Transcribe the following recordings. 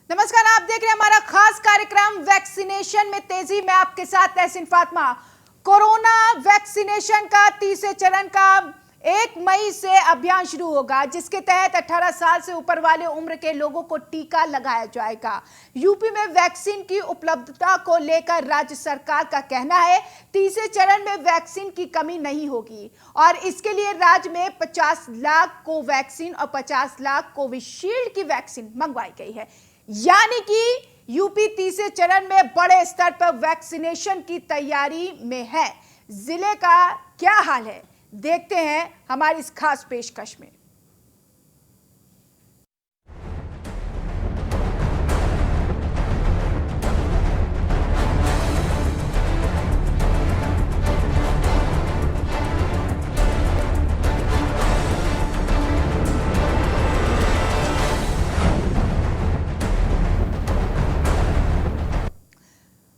नमस्कार, आप देख रहे हैं हमारा खास कार्यक्रम वैक्सीनेशन में तेजी। मैं आपके साथ तहसीन फातिमा। कोरोना वैक्सीनेशन का तीसरे चरण का 1 मई से अभियान शुरू होगा, जिसके तहत 18 साल से ऊपर वाले उम्र के लोगों को टीका लगाया जाएगा। यूपी में वैक्सीन की उपलब्धता को लेकर राज्य सरकार का कहना है तीसरे चरण में वैक्सीन की कमी नहीं होगी और इसके लिए राज्य में 50 लाख कोवैक्सीन और 50 लाख कोविशील्ड की वैक्सीन मंगवाई गई है। यानी कि यूपी तीसरे चरण में बड़े स्तर पर वैक्सीनेशन की तैयारी में है। जिले का क्या हाल है, देखते हैं हमारी इस खास पेशकश में।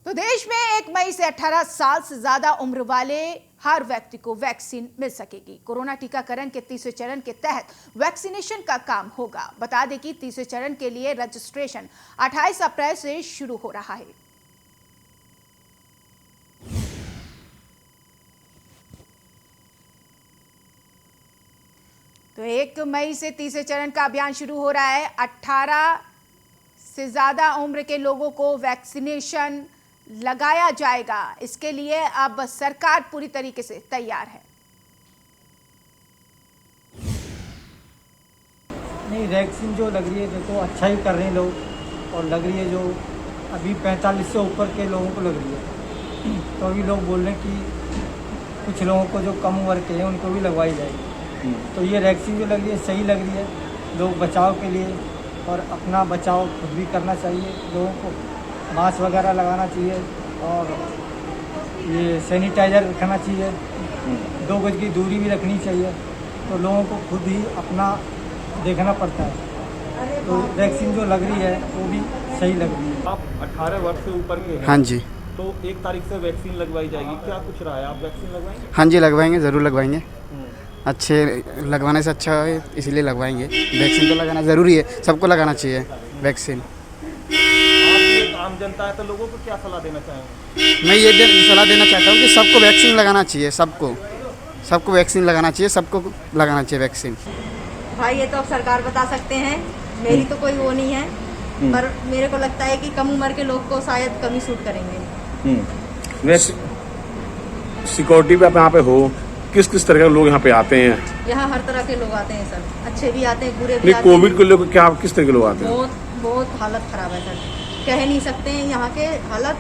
तो देश में 1 मई से 18 साल से ज्यादा उम्र वाले हर व्यक्ति को वैक्सीन मिल सकेगी। कोरोना टीकाकरण के तीसरे चरण के तहत वैक्सीनेशन का काम होगा। बता दें कि तीसरे चरण के लिए रजिस्ट्रेशन 28 अप्रैल से शुरू हो रहा है। तो 1 मई से तीसरे चरण का अभियान शुरू हो रहा है। 18 से ज्यादा उम्र के लोगों को वैक्सीनेशन लगाया जाएगा। इसके लिए अब सरकार पूरी तरीके से तैयार है। नहीं, वैक्सीन जो लग रही है देखो अच्छा ही कर रहे हैं लोग, और लग रही है जो अभी 45 से ऊपर के लोगों को लग रही है। तो अभी लोग बोल रहे हैं कि कुछ लोगों को जो कम उम्र के हैं उनको भी लगवाई जाएगी। तो ये वैक्सीन जो लग रही है सही लग रही है लोग बचाव के लिए, और अपना बचाव खुद भी करना चाहिए। लोगों को मास्क वगैरह लगाना चाहिए और ये सैनिटाइज़र रखना चाहिए, 2 गज की दूरी भी रखनी चाहिए। तो लोगों को खुद ही अपना देखना पड़ता है। तो वैक्सीन जो लग रही है वो भी सही लग रही है। आप 18 वर्ष से ऊपर के हैं। हाँ जी। तो 1 तारीख से वैक्सीन लगवाई जाएगी, क्या कुछ रहा है? आप वैक्सीन लगवाएंगे? हाँ जी, लगवाएंगे, ज़रूर लगवाएंगे। अच्छे लगवाने से अच्छा है, इसलिए लगवाएंगे। वैक्सीन तो लगाना ज़रूरी है, सबको लगाना चाहिए वैक्सीन। आप एक आम जनता है तो लोगों को क्या सलाह देना चाहेंगे? मैं ये सलाह देना चाहता हूँ कि सबको वैक्सीन लगाना चाहिए। सबको वैक्सीन लगाना चाहिए, सबको लगाना चाहिए वैक्सीन। भाई ये तो अब सरकार बता सकते हैं, मेरी तो कोई वो नहीं है, पर मेरे को लगता है कि कम उम्र के लोग को शायद कम ही सूट करेंगे। सिक्योरिटी पे आप यहाँ पे हो, किस किस तरह के लोग यहाँ पे आते हैं? यहाँ हर तरह के लोग आते हैं सर, अच्छे भी आते हैं, बुरे भी नहीं, आते हैं। कोविड को लेकर क्या किस तरह के लोग आते हैं? बहुत हालत खराब है सर, कह नहीं सकते हैं। यहाँ के हालत,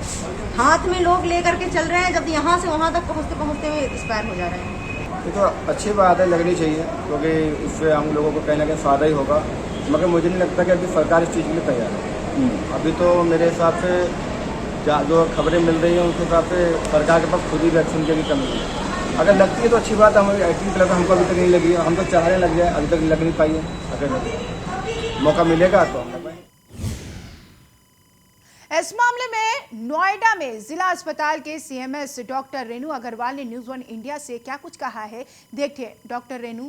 हाथ में लोग लेकर के चल रहे हैं, जब यहाँ से वहाँ तक पहुँचते पहुँचते हुए एक्सपायर हो जा रहे हैं। ये तो अच्छी बात है, लगनी चाहिए, क्योंकि इससे हम लोगों को कहीं ना कहीं फ़ायदा ही होगा। मगर मुझे नहीं लगता कि अभी सरकार इस चीज़ के लिए तैयार है। अभी तो मेरे हिसाब से जो खबरें मिल रही हैं उसके हिसाब से सरकार के पास खुद ही वैक्सीन की भी कमी है। अगर लगती है तो अच्छी बात है, हमें 18 प्लस हमको अभी तक नहीं लगी है, हम तो चाह रहे लग जाए, अभी तक लग नहीं पाई है। अगर मौका मिलेगा तो हम लगवाएंगे। इस मामले में नोएडा में जिला अस्पताल के सीएमएस डॉक्टर रेणु अग्रवाल ने न्यूज़ 1 इंडिया से क्या कुछ कहा है, देखिए। डॉक्टर रेणु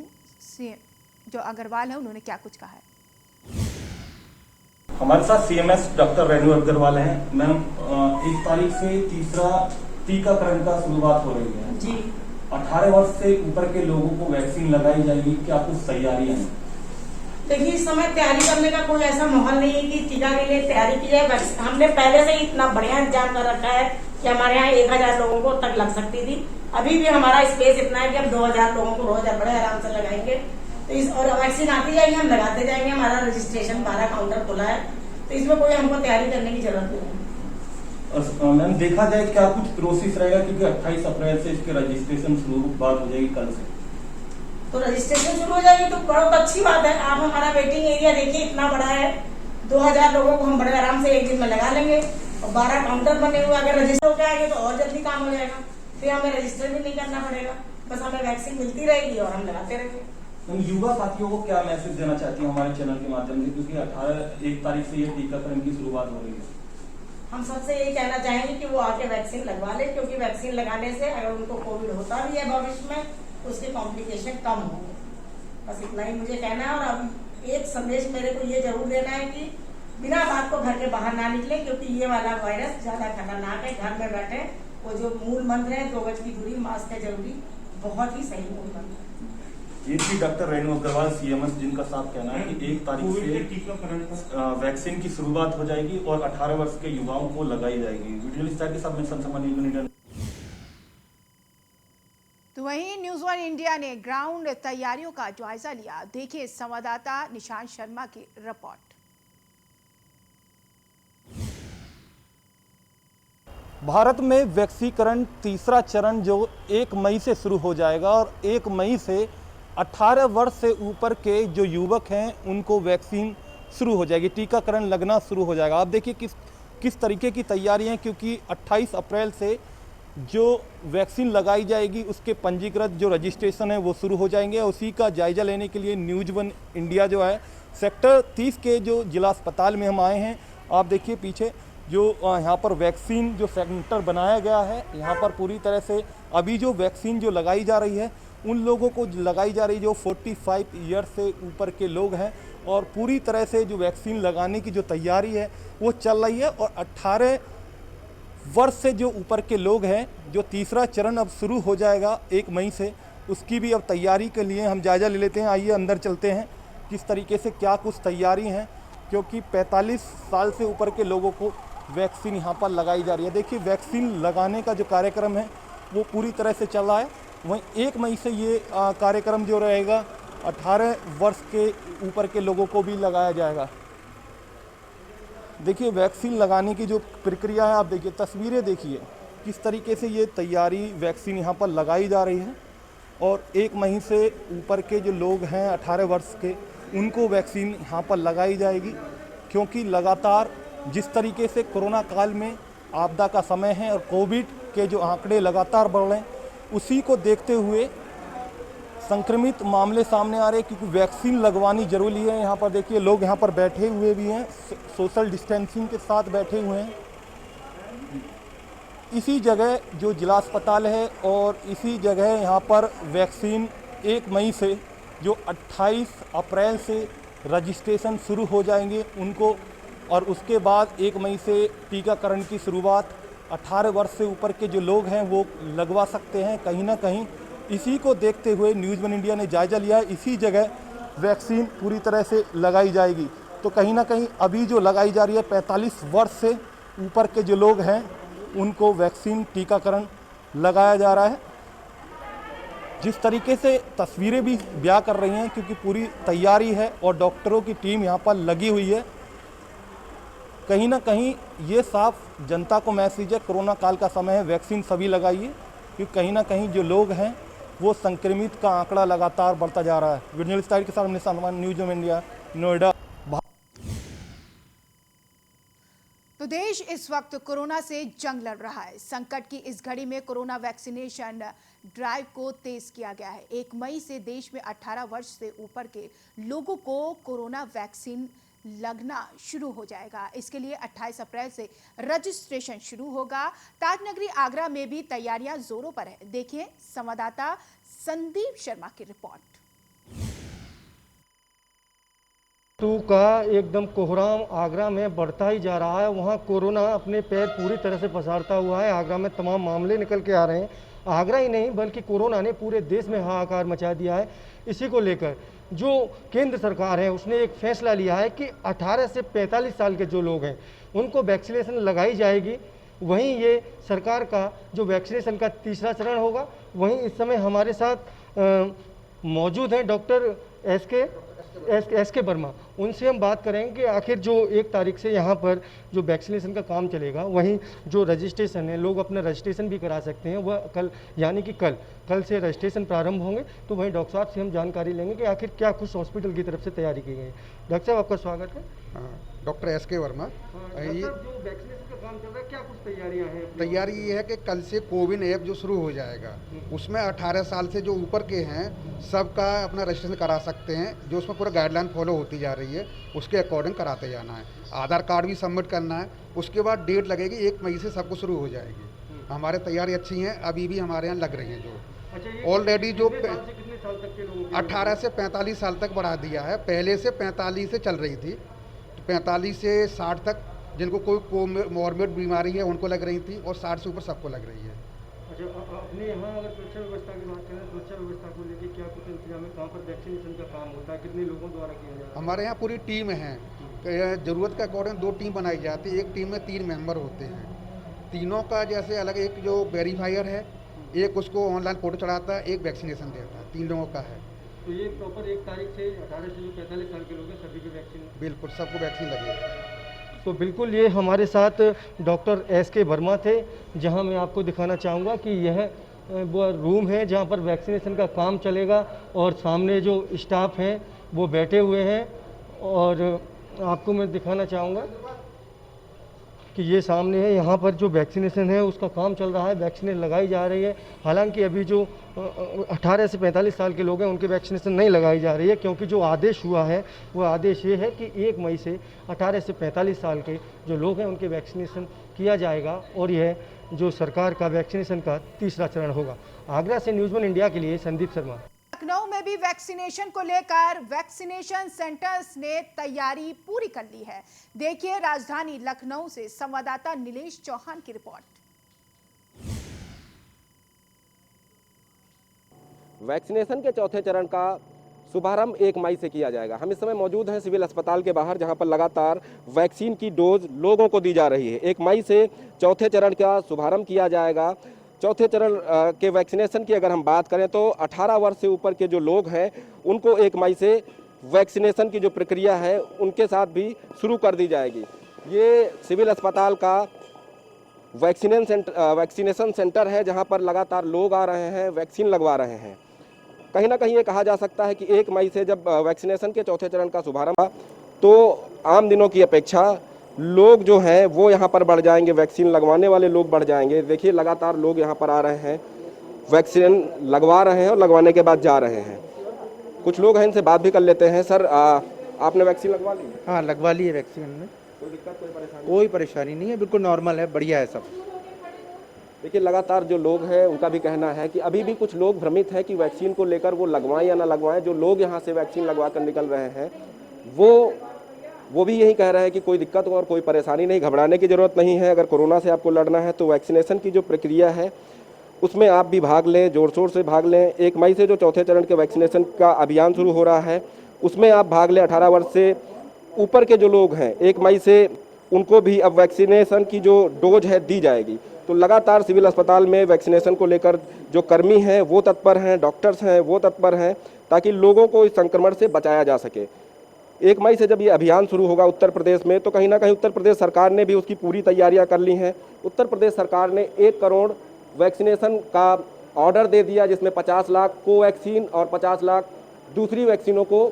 जो अग्रवाल है, उन्होंने क्या कुछ कहा है। हमारे साथ सीएमएस डॉक्टर रेणु अग्रवाल हैं। मैम, 1 तारीख से तीसरा टीकाकरण का शुरुआत हो रही है जी। 18 वर्ष से ऊपर के लोगों को वैक्सीन लगाई जाएगी, क्या कुछ तैयारियां हैं? देखिए, इस समय तैयारी करने का कोई ऐसा माहौल नहीं है कि टीका के लिए तैयारी की जाए। हमने पहले से ही इतना बढ़िया इंतजाम कर रखा है कि हमारे यहाँ 1000 लोगों को तक लग सकती थी। अभी भी हमारा स्पेस इतना है कि हम 2000 लोगों को रोज बड़े आराम से लगाएंगे। तो और वैक्सीन आती जाएगी, हम लगाते जाएंगे। हमारा रजिस्ट्रेशन 12 काउंटर खुला है, तो इसमें कोई हमको तैयारी करने की जरूरत नहीं है। मैम, देखा जाए क्या कुछ प्रोसेस रहेगा, क्योंकि 28 अप्रैल से इसके रजिस्ट्रेशन शुरू बात हो जाएगी कल से। तो रजिस्ट्रेशन शुरू हो जाएगी तो बहुत अच्छी बात है। आप हमारा वेटिंग एरिया देखिए, इतना बड़ा है, 2000 लोगों को हम बड़े आराम से 1 दिन में लगा लेंगे। और 12 काउंटर बने हुए, अगर रजिस्टर हो जाएंगे तो और जल्दी काम हो जाएगा, फिर हमें रजिस्टर भी नहीं करना पड़ेगा, बस हमें वैक्सीन मिलती रहेगी और हम लगाते रहेंगे। युवा साथियों को क्या मैसेज देना चाहती है हमारे चैनल के माध्यम से, क्योंकि 1 तारीख से ये टीकाकरण की शुरुआत हो रही है? हम सबसे यही कहना चाहेंगे कि वो आके वैक्सीन लगवा ले, क्योंकि वैक्सीन लगाने से अगर उनको कोविड होता भी है भविष्य में तो उसके कॉम्प्लिकेशन कम होंगे। बस इतना ही मुझे कहना है। और अब एक संदेश मेरे को ये जरूर देना है कि बिना बात को घर के बाहर ना निकले, क्योंकि ये वाला वायरस ज्यादा खतरनाक है। घर में बैठे, वो जो मूल मंत्र है 2 गज की दूरी, मास्क है जरूरी, बहुत ही सही मूल मंत्र। ये थी डॉक्टर रेणु अग्रवाल CMS, जिनका साफ कहना है कि 1 तारीख से वैक्सीन की शुरुआत हो जाएगी और 18 वर्ष के युवाओं को लगाई जाएगी। वीडियो स्टार के साथ में संसद। तो वहीं न्यूज़ 1 इंडिया ने ग्राउंड तैयारियों का जायजा लिया। देखिए संवाददाता निशांत शर्मा की रिपोर्ट। भारत में वैक्सीकरण तीसरा चरण जो 1 मई से शुरू हो जाएगा और 1 मई से 18 वर्ष से ऊपर के जो युवक हैं उनको वैक्सीन शुरू हो जाएगी, टीकाकरण लगना शुरू हो जाएगा। आप देखिए किस तरीके की तैयारी है, क्योंकि 28 अप्रैल से जो वैक्सीन लगाई जाएगी उसके पंजीकृत जो रजिस्ट्रेशन है वो शुरू हो जाएंगे। उसी का जायजा लेने के लिए न्यूज़ 1 इंडिया जो है सेक्टर 30 के जो जिला अस्पताल में हम आए हैं। आप देखिए पीछे जो यहाँ पर वैक्सीन जो सेंटर बनाया गया है, यहाँ पर पूरी तरह से अभी जो वैक्सीन जो लगाई जा रही है उन लोगों को लगाई जा रही जो 45 ईयर से ऊपर के लोग हैं, और पूरी तरह से जो वैक्सीन लगाने की जो तैयारी है वो चल रही है। और 18 वर्ष से जो ऊपर के लोग हैं, जो तीसरा चरण अब शुरू हो जाएगा 1 मई से, उसकी भी अब तैयारी के लिए हम जायज़ा ले लेते हैं। आइए अंदर चलते हैं किस तरीके से क्या कुछ तैयारी हैं, क्योंकि 45 साल से ऊपर के लोगों को वैक्सीन यहाँ पर लगाई जा रही है। देखिए वैक्सीन लगाने का जो कार्यक्रम है वो पूरी तरह से चल रहा है। वहीं 1 मई से ये कार्यक्रम जो रहेगा 18 वर्ष के ऊपर के लोगों को भी लगाया जाएगा। देखिए वैक्सीन लगाने की जो प्रक्रिया है, आप देखिए तस्वीरें देखिए किस तरीके से ये तैयारी वैक्सीन यहाँ पर लगाई जा रही है। और 1 मई से ऊपर के जो लोग हैं 18 वर्ष के, उनको वैक्सीन यहाँ पर लगाई जाएगी, क्योंकि लगातार जिस तरीके से कोरोना काल में आपदा का समय है और कोविड के जो आंकड़े लगातार बढ़ रहे हैं, उसी को देखते हुए संक्रमित मामले सामने आ रहे हैं, क्योंकि वैक्सीन लगवानी जरूरी है। यहाँ पर देखिए लोग यहाँ पर बैठे हुए भी हैं, सोशल डिस्टेंसिंग के साथ बैठे हुए हैं। इसी जगह जो जिला अस्पताल है और इसी जगह यहाँ पर वैक्सीन 1 मई से जो 28 अप्रैल से रजिस्ट्रेशन शुरू हो जाएंगे उनको, और उसके बाद 1 मई से टीकाकरण की शुरुआत 18 वर्ष से ऊपर के जो लोग हैं वो लगवा सकते हैं। कहीं ना कहीं इसी को देखते हुए न्यूज़ 1 इंडिया ने जायज़ा लिया, इसी जगह वैक्सीन पूरी तरह से लगाई जाएगी। तो कहीं ना कहीं अभी जो लगाई जा रही है 45 वर्ष से ऊपर के जो लोग हैं उनको वैक्सीन टीकाकरण लगाया जा रहा है। जिस तरीके से तस्वीरें भी ब्याह कर रही हैं, क्योंकि पूरी तैयारी है और डॉक्टरों की टीम यहाँ पर लगी हुई है। कहीं ना कहीं ये साफ जनता को मैसेज है, कोरोना काल का समय है, वैक्सीन सभी लगाइए, क्योंकि कहीं ना कहीं जो लोग हैं वो संक्रमित का आंकड़ा लगातार बढ़ता जा रहा है। वीडियो स्टाइल के साथ न्यूज़ 1 इंडिया, नोएडा। तो देश इस वक्त कोरोना से जंग लड़ रहा है। संकट की इस घड़ी में कोरोना वैक्सीनेशन ड्राइव को तेज किया गया है। 1 मई से देश में 18 वर्ष से ऊपर के लोगों को कोरोना वैक्सीन लगना शुरू हो जाएगा। इसके लिए 28 अप्रैल से रजिस्ट्रेशन शुरू होगा। ताजनगरी आगरा में भी तैयारियां जोरों पर है। देखिए संवाददाता संदीप शर्मा की रिपोर्ट। का एकदम कोहराम आगरा में बढ़ता ही जा रहा है। वहाँ कोरोना अपने पैर पूरी तरह से पसारता हुआ है। आगरा में तमाम मामले निकल के आ रहे हैं। आगरा ही नहीं बल्कि कोरोना ने पूरे देश में हाहाकार मचा दिया है। इसी को लेकर जो केंद्र सरकार है उसने एक फैसला लिया है कि 18 से 45 साल के जो लोग हैं उनको वैक्सीनेशन लगाई जाएगी। वहीं ये सरकार का जो वैक्सीनेशन का तीसरा चरण होगा। वहीं इस समय हमारे साथ मौजूद हैं डॉक्टर एस के वर्मा। उनसे हम बात करेंगे कि आखिर जो 1 तारीख से यहाँ पर जो वैक्सीनेशन का काम चलेगा, वहीं जो रजिस्ट्रेशन है, लोग अपना रजिस्ट्रेशन भी करा सकते हैं, वह कल यानी कि कल से रजिस्ट्रेशन प्रारंभ होंगे। तो वहीं डॉक्टर साहब से हम जानकारी लेंगे कि आखिर क्या कुछ हॉस्पिटल की तरफ से तैयारी की गई है। डॉक्टर साहब आपका स्वागत है। डॉक्टर एस के वर्मा। ये जो वैक्सीनेशन का काम चल रहा है, क्या कुछ तैयारियां हैं? तैयारी ये है कि कल से कोविन ऐप जो शुरू हो जाएगा उसमें 18 साल से जो ऊपर के हैं सबका अपना रजिस्ट्रेशन करा सकते हैं। जो उसमें पूरा गाइडलाइन फॉलो होती जा रही है उसके अकॉर्डिंग कराते जाना है। आधार कार्ड भी सबमिट करना है। उसके बाद डेट लगेगी 1 मई से सबको शुरू हो जाएगी। हमारे तैयारी अच्छी हैं, अभी भी हमारे यहाँ लग रही हैं। जो ऑलरेडी जो 18 से 45 साल तक बढ़ा दिया है, पहले से 45 से चल रही थी। तो 45 से 60 तक जिनको कोई कोमॉर्बिड बीमारी है उनको लग रही थी, और 60 से ऊपर सबको लग रही है। अच्छा, अपने यहाँ अगर सुरक्षा व्यवस्था की बात करें, सुरक्षा व्यवस्था को लेकर क्या कुछ इंतजाम है? कहाँ पर वैक्सीनेशन का काम होता है, कितने लोगों द्वारा किया जाता है? हमारे यहाँ पूरी टीम है, ज़रूरत के अकॉर्डिंग 2 टीम बनाई जाती है। एक टीम में 3 मेंबर होते हैं, तीनों का जैसे अलग, एक जो वेरीफायर है, एक उसको ऑनलाइन फोटो चढ़ाता है, एक वैक्सीनेशन देता है, 3 लोगों का है। तो ये प्रॉपर 1 तारीख से 18 से जो 45 साल के लोग हैं सभी की वैक्सीन? बिल्कुल, सबको वैक्सीन लगेगी। तो बिल्कुल ये हमारे साथ डॉक्टर SK वर्मा थे, जहां मैं आपको दिखाना चाहूँगा कि यह वो रूम है जहां पर वैक्सीनेशन का काम चलेगा, और सामने जो स्टाफ हैं वो बैठे हुए हैं, और आपको मैं दिखाना चाहूँगा कि ये सामने है, यहाँ पर जो वैक्सीनेशन है उसका काम चल रहा है, वैक्सीनें लगाई जा रही है। हालांकि अभी जो 18 से 45 साल के लोग हैं उनकी वैक्सीनेशन नहीं लगाई जा रही है, क्योंकि जो आदेश हुआ है वो आदेश ये है कि 1 मई से 18 से 45 साल के जो लोग हैं उनके वैक्सीनेशन किया जाएगा, और यह जो सरकार का वैक्सीनेशन का तीसरा चरण होगा। आगरा से न्यूज़ 1 इंडिया के लिए संदीप शर्मा। लखनऊ में भी वैक्सीनेशन को लेकर वैक्सीनेशन सेंटर्स ने तैयारी पूरी कर ली है। देखिए राजधानी लखनऊ से संवाददाता नीलेश चौहान की रिपोर्ट। वैक्सीनेशन के चौथे चरण का शुभारंभ 1 मई से किया जाएगा। हम इस समय मौजूद हैं सिविल अस्पताल के बाहर, जहां पर लगातार वैक्सीन की डोज लोगों को दी जा रही है। 1 मई से चौथे चरण का शुभारंभ किया जाएगा। चौथे चरण के वैक्सीनेशन की अगर हम बात करें तो 18 वर्ष से ऊपर के जो लोग हैं उनको 1 मई से वैक्सीनेशन की जो प्रक्रिया है उनके साथ भी शुरू कर दी जाएगी। ये सिविल अस्पताल का वैक्सीनेशन सेंटर है, जहां पर लगातार लोग आ रहे हैं, वैक्सीन लगवा रहे हैं। कहीं ना कहीं ये कहा जा सकता है कि 1 मई से जब वैक्सीनेशन के चौथे चरण का शुभारंभ हुआ तो आम दिनों की अपेक्षा लोग जो हैं वो यहाँ पर बढ़ जाएंगे, वैक्सीन लगवाने वाले लोग बढ़ जाएंगे। देखिए लगातार लोग यहाँ पर आ रहे हैं, वैक्सीन लगवा रहे हैं और लगवाने के बाद जा रहे हैं। कुछ लोग हैं, इनसे बात भी कर लेते हैं। सर, आपने वैक्सीन लगवा ली? हाँ, लगवा ली है वैक्सीन में। कोई दिक्कत, कोई परेशानी? कोई परेशानी नहीं है, बिल्कुल नॉर्मल है, बढ़िया है सब। देखिए लगातार जो लोग हैं उनका भी कहना है कि अभी भी कुछ लोग भ्रमित हैं कि वैक्सीन को लेकर वो लगवाएं या ना लगवाएं। जो लोग यहाँ से वैक्सीन लगवा कर निकल रहे हैं वो भी यही कह रहे हैं कि कोई दिक्कत और कोई परेशानी नहीं, घबराने की ज़रूरत नहीं है। अगर कोरोना से आपको लड़ना है तो वैक्सीनेशन की जो प्रक्रिया है उसमें आप भी भाग लें, जोर शोर से भाग लें। 1 मई से जो चौथे चरण के वैक्सीनेशन का अभियान शुरू हो रहा है उसमें आप भाग लें। 18 वर्ष से ऊपर के जो लोग हैं 1 मई से उनको भी अब वैक्सीनेशन की जो डोज है दी जाएगी। तो लगातार सिविल अस्पताल में वैक्सीनेशन को लेकर जो कर्मी हैं वो तत्पर हैं, डॉक्टर्स हैं वो तत्पर हैं, ताकि लोगों को इस संक्रमण से बचाया जा सके। 1 मई से जब ये अभियान शुरू होगा उत्तर प्रदेश में, तो कहीं ना कहीं उत्तर प्रदेश सरकार ने भी उसकी पूरी तैयारियां कर ली हैं। उत्तर प्रदेश सरकार ने 1 करोड़ वैक्सीनेशन का ऑर्डर दे दिया, जिसमें 50 लाख कोवैक्सीन और 50 लाख दूसरी वैक्सीनों को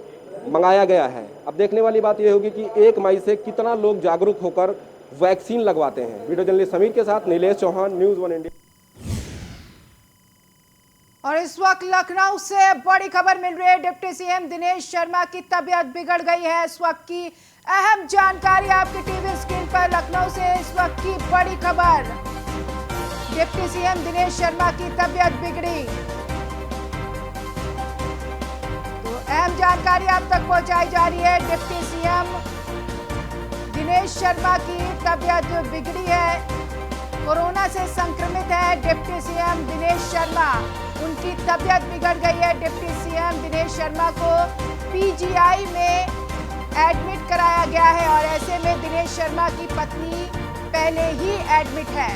मंगाया गया है। अब देखने वाली बात यह होगी कि 1 मई से कितना लोग जागरूक होकर वैक्सीन लगवाते हैं। वीडियो जर्नलिस्ट समीर के साथ नीलेश चौहान, न्यूज़ 1 इंडिया। और इस वक्त लखनऊ से बड़ी खबर मिल रही है। डिप्टी सीएम दिनेश शर्मा की तबीयत बिगड़ गई है। इस वक्त की अहम जानकारी आपकी टीवी स्क्रीन पर। लखनऊ से इस वक्त की बड़ी खबर, डिप्टी सीएम दिनेश शर्मा की तबीयत बिगड़ी। तो अहम जानकारी आप तक पहुंचाई जा रही है। डिप्टी सीएम दिनेश शर्मा की तबीयत बिगड़ी है, कोरोना से संक्रमित है डिप्टी सीएम दिनेश शर्मा। उनकी तबीयत बिगड़ गई है। डिप्टी सीएम दिनेश शर्मा को पीजीआई में एडमिट कराया गया है, और ऐसे में दिनेश शर्मा की पत्नी पहले ही एडमिट है।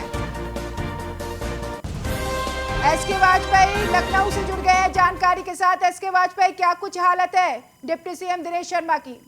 SK वाजपेयी लखनऊ से जुड़ गए हैं जानकारी के साथ। SK वाजपेयी, क्या कुछ हालत है डिप्टी सीएम दिनेश शर्मा की?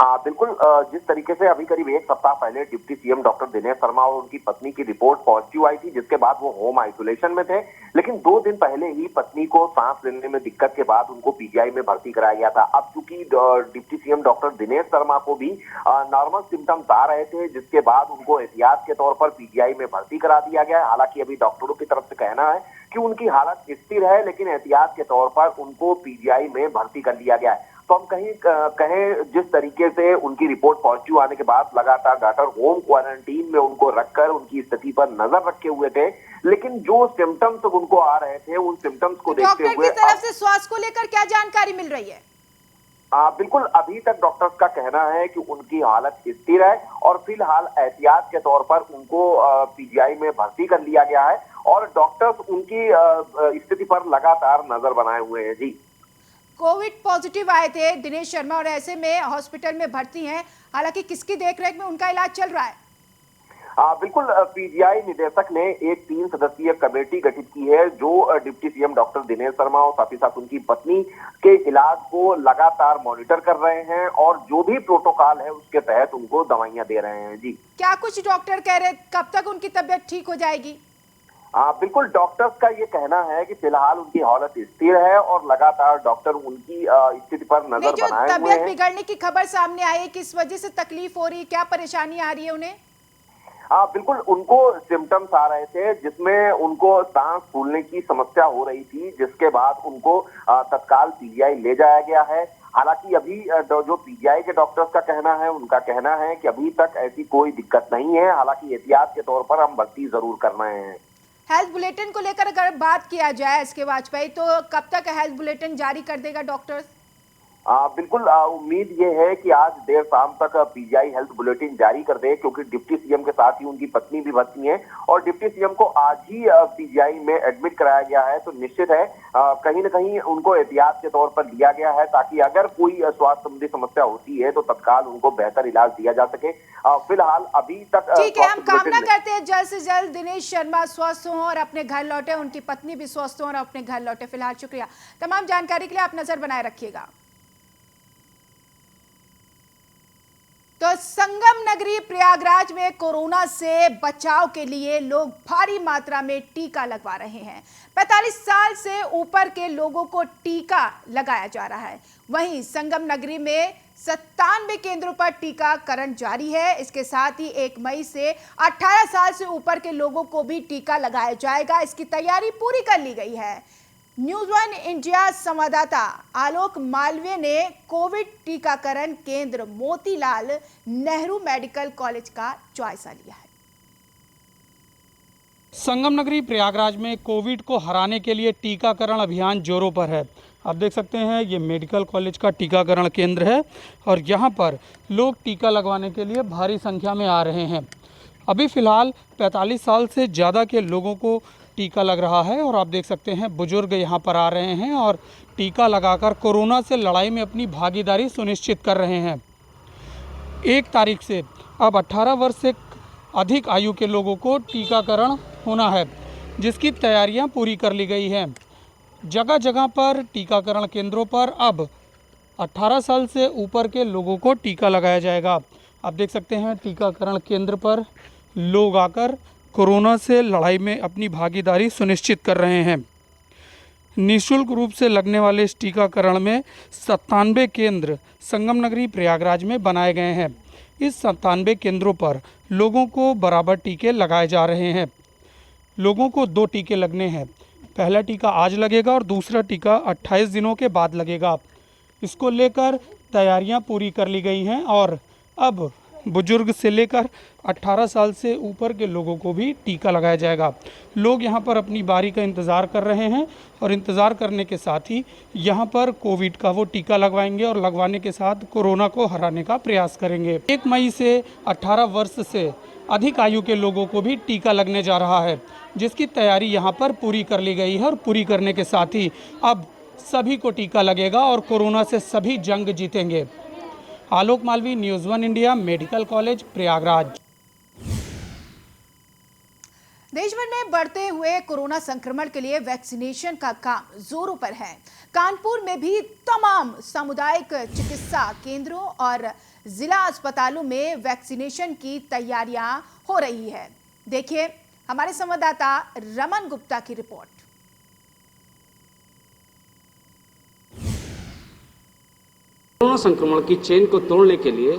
बिल्कुल, जिस तरीके से अभी करीब 1 सप्ताह पहले deputy CM doctor Dinesh Sharma और उनकी पत्नी की रिपोर्ट पॉजिटिव आई थी, जिसके बाद वो होम आइसोलेशन में थे, लेकिन 2 दिन पहले ही पत्नी को सांस लेने में दिक्कत के बाद उनको पीजीआई में भर्ती कराया गया था। अब चूंकि deputy CM doctor Dinesh Sharma को भी नॉर्मल सिम्टम्स आ रहे थे, जिसके बाद उनको एहतियात के तौर पर पीजीआई में भर्ती करा दिया गया है। हालांकि अभी डॉक्टरों की तरफ से कहना है कि उनकी हालत स्थिर है, लेकिन एहतियात के तौर पर उनको पीजीआई में भर्ती कर लिया गया है। तो हम कहें जिस तरीके से उनकी रिपोर्ट पॉजिटिव आने के बाद लगातार डॉक्टर होम क्वारंटीन में उनको रखकर उनकी स्थिति पर नजर रखे हुए थे, लेकिन जो सिम्टम्स उनको आ रहे थे उन सिम्टम्स को देखते हुए डॉक्टर की तरफ से स्वास्थ्य को लेकर क्या जानकारी मिल रही है? बिल्कुल, अभी तक डॉक्टर्स का कहना है कि उनकी हालत स्थिर है और फिलहाल एहतियात के तौर पर उनको पीजीआई में भर्ती कर लिया गया है और डॉक्टर्स उनकी स्थिति पर लगातार नजर बनाए हुए हैं। जी, कोविड पॉजिटिव आए थे दिनेश शर्मा और ऐसे में हॉस्पिटल में भर्ती हैं, हालांकि किसकी देखरेख में उनका इलाज चल रहा है? बिल्कुल, पीजीआई निदेशक ने एक 3 सदस्यीय कमेटी गठित की है जो deputy CM doctor Dinesh Sharma और साथ ही साथ उनकी पत्नी के इलाज को लगातार मॉनिटर कर रहे हैं और जो भी प्रोटोकॉल है उसके तहत उनको दवाइयां दे रहे हैं। जी, क्या कुछ डॉक्टर कह रहे, कब तक उनकी तबीयत ठीक हो जाएगी? बिल्कुल, डॉक्टर्स का ये कहना है कि फिलहाल उनकी हालत स्थिर है और लगातार डॉक्टर उनकी स्थिति पर नजर बनाए हुए हैं। तबीयत बिगड़ने की खबर सामने आई है, किस वजह से तकलीफ हो रही है, क्या परेशानी आ रही है उन्हें? बिल्कुल, उनको सिम्टम्स आ रहे थे जिसमें उनको सांस फूलने की समस्या हो रही थी, जिसके बाद उनको तत्काल पीजीआई ले जाया गया है। हालांकि अभी जो पीजीआई के डॉक्टर्स का कहना है, उनका कहना है कि अभी तक ऐसी कोई दिक्कत नहीं है, हालांकि एहतियात के तौर पर हम भर्ती जरूर कर रहे हैं। हेल्थ बुलेटिन को लेकर अगर बात किया जाए एसके वाजपेयी, तो कब तक हेल्थ बुलेटिन जारी कर देगा डॉक्टर्स? बिल्कुल, उम्मीद ये है कि आज देर शाम तक पीजीआई हेल्थ बुलेटिन जारी कर दे, क्योंकि डिप्टी सीएम के साथ ही उनकी पत्नी भी भर्ती हैं और डिप्टी सीएम को आज ही पीजीआई में एडमिट कराया गया है। तो निश्चित है कहीं न कहीं उनको एहतियात के तौर पर लिया गया है ताकि अगर कोई स्वास्थ्य संबंधी समस्या होती है तो तत्काल उनको बेहतर इलाज दिया जा सके। फिलहाल अभी तक ठीक है, हम कामना करते हैं जल्द से जल्द दिनेश शर्मा स्वस्थ हों और अपने घर लौटे, उनकी पत्नी भी स्वस्थ हों और अपने घर लौटे। फिलहाल शुक्रिया तमाम जानकारी के लिए, आप नजर बनाए रखिएगा। तो संगम नगरी प्रयागराज में कोरोना से बचाव के लिए लोग भारी मात्रा में टीका लगवा रहे हैं। 45 साल से ऊपर के लोगों को टीका लगाया जा रहा है। वहीं संगम नगरी में 97 केंद्रों पर टीकाकरण जारी है। इसके साथ ही 1 मई से 18 साल से ऊपर के लोगों को भी टीका लगाया जाएगा। इसकी तैयारी पूरी कर ली गई है। न्यूज़ 1 इंडिया संवाददाता आलोक मालवीय ने कोविड टीकाकरण केंद्र मोतीलाल नेहरू मेडिकल कॉलेज का जायजा लिया है। संगम नगरी प्रयागराज में कोविड को हराने के लिए टीकाकरण अभियान जोरों पर है। आप देख सकते हैं ये मेडिकल कॉलेज का टीकाकरण केंद्र है और यहाँ पर लोग टीका लगवाने के लिए भारी संख्या में आ रहे हैं। अभी फ़िलहाल 45 साल से ज़्यादा के लोगों को टीका लग रहा है और आप देख सकते हैं बुजुर्ग यहाँ पर आ रहे हैं और टीका लगाकर कोरोना से लड़ाई में अपनी भागीदारी सुनिश्चित कर रहे हैं। 1 तारीख से अब 18 वर्ष से अधिक आयु के लोगों को टीकाकरण होना है, जिसकी तैयारियां पूरी कर ली गई हैं। जगह जगह पर टीकाकरण केंद्रों पर अब 18 साल से ऊपर के लोगों को टीका लगाया जाएगा। आप देख सकते हैं टीकाकरण केंद्र पर लोग आकर कोरोना से लड़ाई में अपनी भागीदारी सुनिश्चित कर रहे हैं। निःशुल्क रूप से लगने वाले इस टीकाकरण में 97 केंद्र संगम नगरी प्रयागराज में बनाए गए हैं। इस 97 केंद्रों पर लोगों को बराबर टीके लगाए जा रहे हैं। लोगों को 2 टीके लगने हैं। पहला टीका आज लगेगा और दूसरा टीका 28 दिनों के बाद लगेगा। इसको लेकर तैयारियां पूरी कर ली गई हैं और अब बुजुर्ग से लेकर 18 साल से ऊपर के लोगों को भी टीका लगाया जाएगा। लोग यहां पर अपनी बारी का इंतज़ार कर रहे हैं और इंतज़ार करने के साथ ही यहां पर कोविड का वो टीका लगवाएंगे और लगवाने के साथ कोरोना को हराने का प्रयास करेंगे। 1 मई से 18 वर्ष से अधिक आयु के लोगों को भी टीका लगने जा रहा है, जिसकी तैयारी यहाँ पर पूरी कर ली गई है और पूरी करने के साथ ही अब सभी को टीका लगेगा और कोरोना से सभी जंग जीतेंगे। Alok Malvi, news 1 India, medical college Prayagraj. देश भर में बढ़ते हुए कोरोना संक्रमण के लिए वैक्सीनेशन का काम जोरों पर है। कानपुर में भी तमाम सामुदायिक चिकित्सा केंद्रों और जिला अस्पतालों में वैक्सीनेशन की तैयारियां हो रही है। देखिए हमारे संवाददाता रमन गुप्ता की रिपोर्ट। कोरोना संक्रमण की चेन को तोड़ने के लिए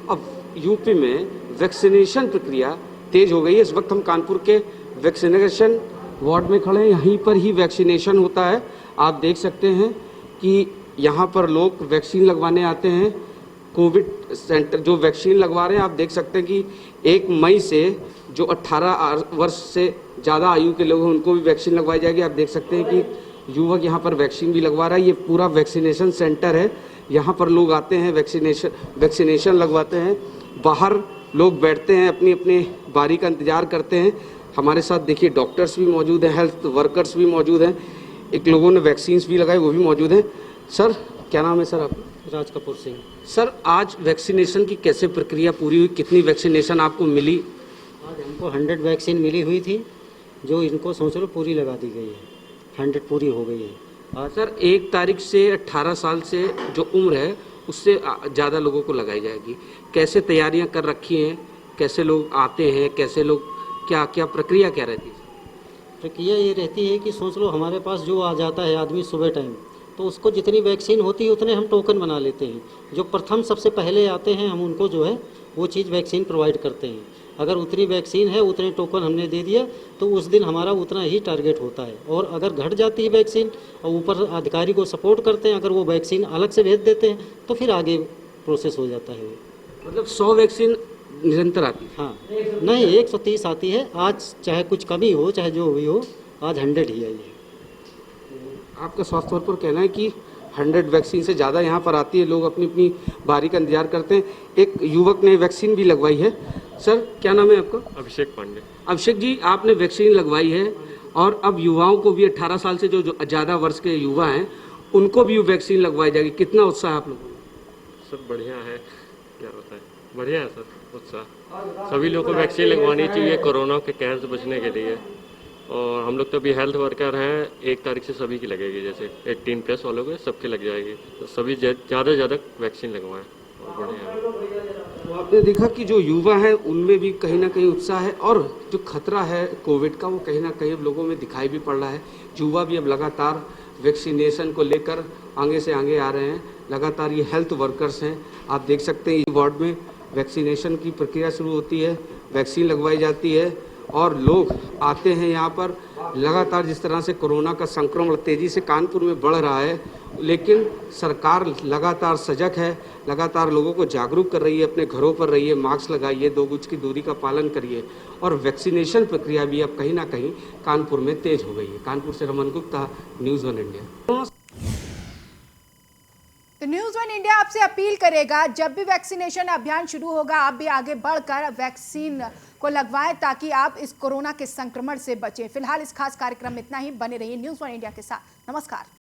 अब यूपी में वैक्सीनेशन प्रक्रिया तेज हो गई है। इस वक्त हम कानपुर के वैक्सीनेशन वार्ड में खड़े हैं। यहीं पर ही वैक्सीनेशन होता है। आप देख सकते हैं कि यहाँ पर लोग वैक्सीन लगवाने आते हैं। कोविड सेंटर जो वैक्सीन लगवा रहे हैं, आप देख सकते हैं कि 1 मई से जो 18 वर्ष से ज़्यादा आयु के लोग हैं उनको भी वैक्सीन लगवाई जाएगी। आप देख सकते हैं कि युवक यहाँ पर वैक्सीन भी लगवा रहा है। ये पूरा वैक्सीनेशन सेंटर है। यहाँ पर लोग आते हैं, वैक्सीनेशन लगवाते हैं। बाहर लोग बैठते हैं, अपनी अपनी बारी का इंतज़ार करते हैं। हमारे साथ देखिए डॉक्टर्स भी मौजूद हैं, हेल्थ वर्कर्स भी मौजूद हैं, एक लोगों ने वैक्सीन्स भी लगाए वो भी मौजूद हैं। सर क्या नाम है सर आपका? राज कपूर सिंह। सर आज वैक्सीनेशन की कैसे प्रक्रिया पूरी हुई, कितनी वैक्सीनेशन आपको मिली? आज हमको 100 वैक्सीन मिली हुई थी, जो इनको समझ लो पूरी लगा दी गई है, 100 पूरी हो गई है। आज सर 1 तारीख से 18 साल से जो उम्र है उससे ज़्यादा लोगों को लगाई जाएगी। कैसे तैयारियां कर रखी हैं, कैसे लोग आते हैं, कैसे लोग क्या क्या प्रक्रिया क्या रहती है? प्रक्रिया ये रहती है कि सोच लो हमारे पास जो आ जाता है आदमी सुबह टाइम, तो उसको जितनी वैक्सीन होती है उतने हम टोकन बना लेते हैं। जो प्रथम सबसे पहले आते हैं हम उनको जो है वो चीज़ वैक्सीन प्रोवाइड करते हैं। अगर उतनी वैक्सीन है उतने टोकन हमने दे दिया तो उस दिन हमारा उतना ही टारगेट होता है। और अगर घट जाती है वैक्सीन और ऊपर अधिकारी को सपोर्ट करते हैं, अगर वो वैक्सीन अलग से भेज देते हैं तो फिर आगे प्रोसेस हो जाता है। मतलब 100 वैक्सीन निरंतर आती है? हाँ, नहीं 130 आती है। आज चाहे कुछ कमी हो चाहे जो भी हो, आज 100 ही आई है। आपका साफ तौर पर कहना है कि 100 वैक्सीन से ज़्यादा यहाँ पर आती है, लोग अपनी अपनी बारी का इंतजार करते हैं। एक युवक ने वैक्सीन भी लगवाई है। सर क्या नाम है आपका? अभिषेक पांडे। अभिषेक जी आपने वैक्सीन लगवाई है और अब युवाओं को भी 18 साल से जो ज़्यादा वर्ष के युवा हैं उनको भी वैक्सीन लगवाई जाएगी, कितना उत्साह है आप लोगों को? सर बढ़िया है, क्या होता है, बढ़िया है सर उत्साह। सभी लोगों को वैक्सीन लगवानी चाहिए कोरोना के कहर से बचने के लिए। और हम लोग तो अभी हेल्थ वर्कर हैं, 1 तारीख से सभी की लगेगी, जैसे 18+ वालों को सबके लग जाएगी, तो सभी ज़्यादा से ज़्यादा वैक्सीन लगवाएं और बढ़िया है। तो आपने देखा कि जो युवा हैं उनमें भी कहीं ना कहीं उत्साह है और जो खतरा है कोविड का वो कहीं ना कहीं लोगों में दिखाई भी पड़ रहा है। युवा भी अब लगातार वैक्सीनेशन को लेकर आगे से आगे आ रहे हैं। लगातार ये हेल्थ वर्कर्स हैं, आप देख सकते हैं ये वार्ड में वैक्सीनेशन की प्रक्रिया शुरू होती है, वैक्सीन लगवाई जाती है और लोग आते हैं यहाँ पर। लगातार जिस तरह से कोरोना का संक्रमण तेज़ी से कानपुर में बढ़ रहा है, लेकिन सरकार लगातार सजग है, लगातार लोगों को जागरूक कर रही है। अपने घरों पर रहिए, मास्क लगाइए, 2 गज की दूरी का पालन करिए और वैक्सीनेशन प्रक्रिया भी अब कहीं ना कहीं कानपुर में तेज हो गई है। कानपुर से रमन गुप्ता, न्यूज़ 1 इंडिया। तो न्यूज़ 1 इंडिया आपसे अपील करेगा जब भी वैक्सीनेशन अभियान शुरू होगा आप भी आगे बढ़कर वैक्सीन को लगवाएं ताकि आप इस कोरोना के संक्रमण से बचें। फिलहाल इस खास कार्यक्रम में इतना ही। बने रहिए न्यूज़ 1 इंडिया के साथ। नमस्कार।